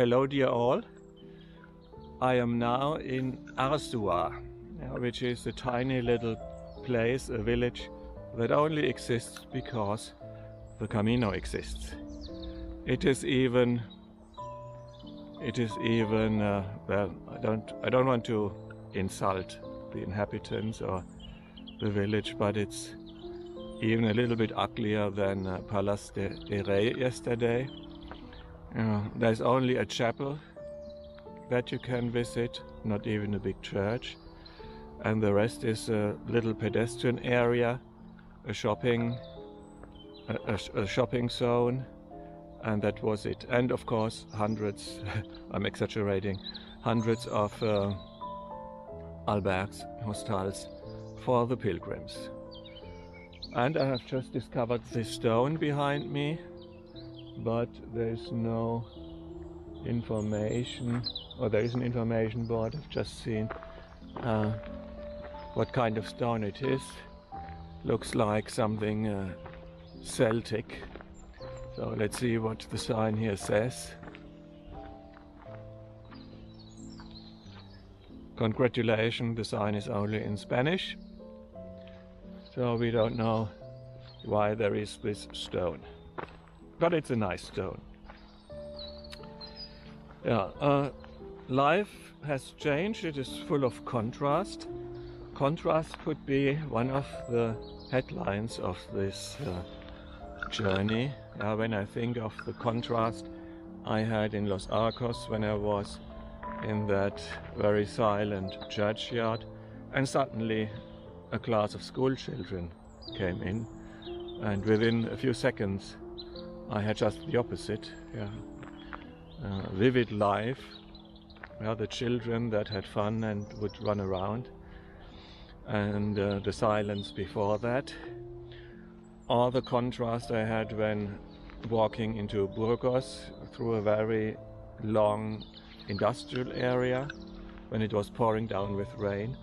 hello dear all. I am now in Arzùa, which is a tiny little place, a village that only exists because the Camino exists. It is even well, I don't want to insult the inhabitants or the village, but it's even a little bit uglier than Palace de Rey yesterday. There's only a chapel that you can visit, not even a big church, and the rest is a little pedestrian area, a shopping zone, and that was it. And of course hundreds, I'm exaggerating, hundreds of albergues, hostels for the pilgrims. And I have just discovered this stone behind me, but there's no information, or there is an information board. I've just seen what kind of stone it is. Looks like something Celtic. So let's see what the sign here says. Congratulations, the sign is only in Spanish, so we don't know why there is this stone, but it's a nice stone. Yeah, life has changed. It is full of contrast. Contrast could be one of the headlines of this journey. When I think of the contrast I had in Los Arcos when I was in that very silent churchyard, and suddenly a class of school children came in, and within a few seconds I had just the opposite. Vivid life, the children that had fun and would run around, and the silence before that. Or the contrast I had when walking into Burgos through a very long industrial area when it was pouring down with rain,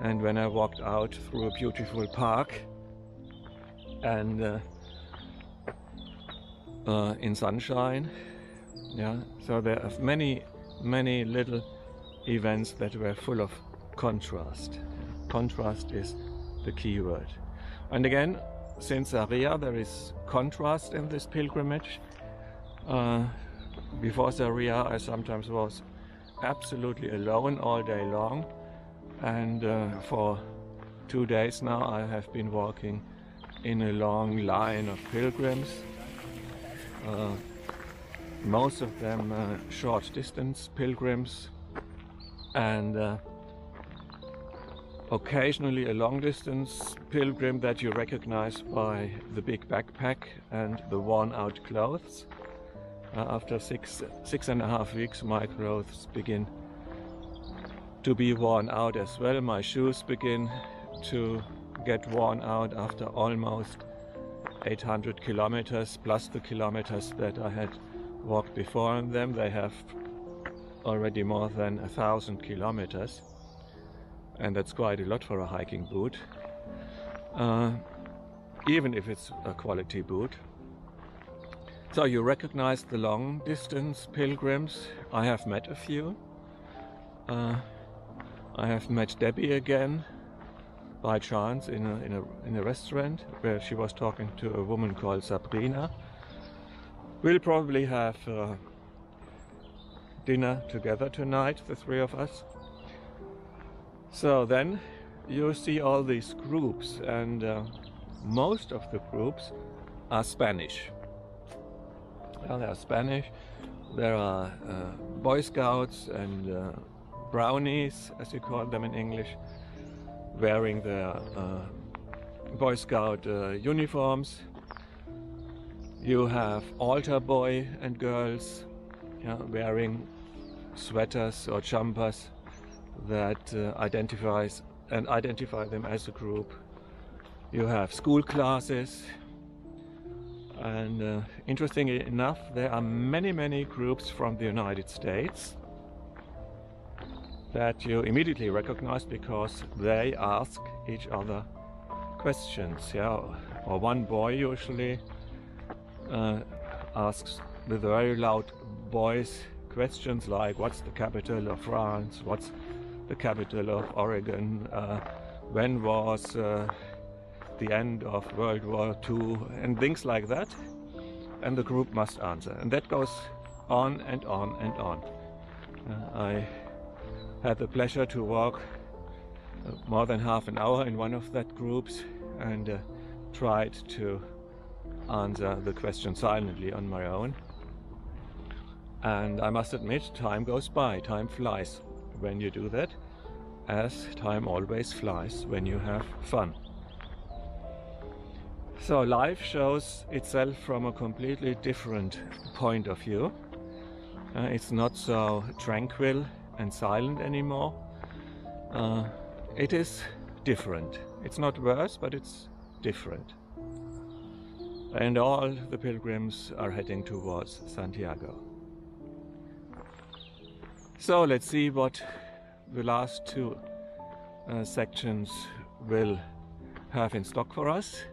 and when I walked out through a beautiful park and in sunshine. So there are many little events that were full of contrast. Contrast is the key word. And again, since Zaria, there is contrast in this pilgrimage. Before Zaria, I sometimes was absolutely alone all day long, and for 2 days now I have been walking in a long line of pilgrims, most of them short distance pilgrims, and occasionally a long distance pilgrim that you recognize by the big backpack and the worn out clothes. After six and a half weeks, my clothes begin to be worn out as well. My shoes begin to get worn out after almost 800 kilometers, plus the kilometers that I had walked before on them. They have already more than 1,000 kilometers, and that's quite a lot for a hiking boot, even if it's a quality boot. So you recognize the long distance pilgrims. I have met a few. I have met Debbie again by chance in a restaurant where she was talking to a woman called Sabrina. We'll probably have dinner together tonight, the three of us. So then you see all these groups, and most of the groups are Spanish. They are Spanish. There are Boy Scouts and brownies, as you call them in English, wearing their Boy Scout uniforms. You have altar boy and girls wearing sweaters or jumpers that identify them as a group. You have school classes, and interestingly enough, there are many groups from the United States that you immediately recognize because they ask each other questions. Or one boy usually asks with a very loud voice, questions like what's the capital of France, what's the capital of Oregon, when was the end of World War II, and things like that, and the group must answer, and that goes on and on and on. I had the pleasure to walk more than half an hour in one of that groups and tried to answer the question silently on my own. And I must admit, time goes by, time flies when you do that, as time always flies when you have fun. So life shows itself from a completely different point of view. It's not so tranquil and silent anymore. It is different. It's not worse, but it's different. And all the pilgrims are heading towards Santiago. So let's see what the last two sections will have in stock for us.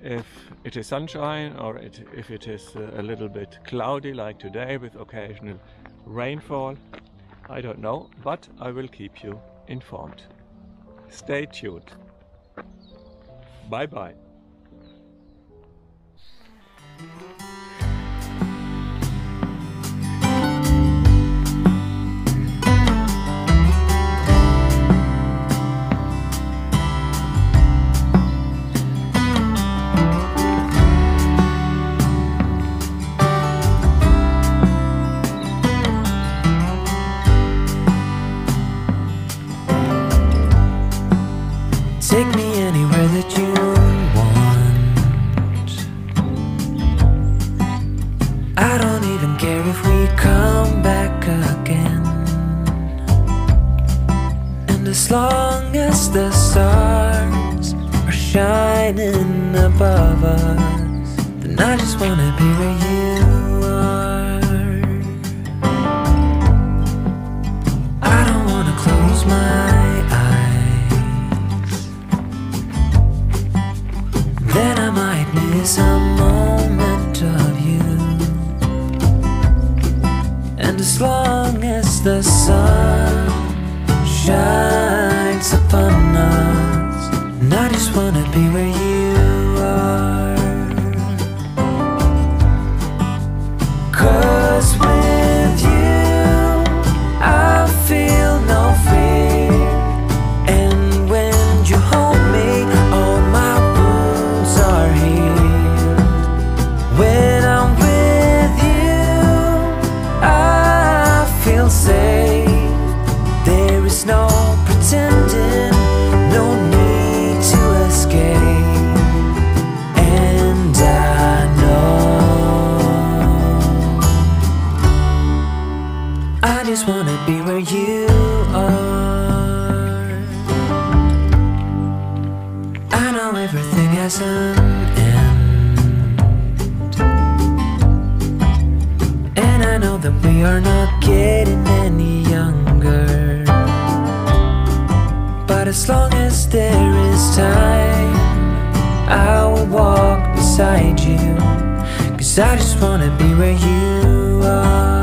If it is sunshine or if it is a little bit cloudy like today with occasional rainfall, I don't know, but I will keep you informed. Stay tuned. Bye bye. Take me anywhere that you want. I don't even care if we come back again. And as long as the stars are shining above us, then I just wanna be where you are. I don't wanna close my then I might miss a moment of you. And as long as the sun shines upon us, and I just wanna be where you are. 'Cause with you I feel no fear, and when you hold me, all my are healed. When I'm with you, I feel safe. There is no pretending, no need to escape. And I know I just wanna be where you are. I know everything has an end, and I know that we are not getting any younger. But as long as there is time, I will walk beside you, 'cause I just wanna be where you are.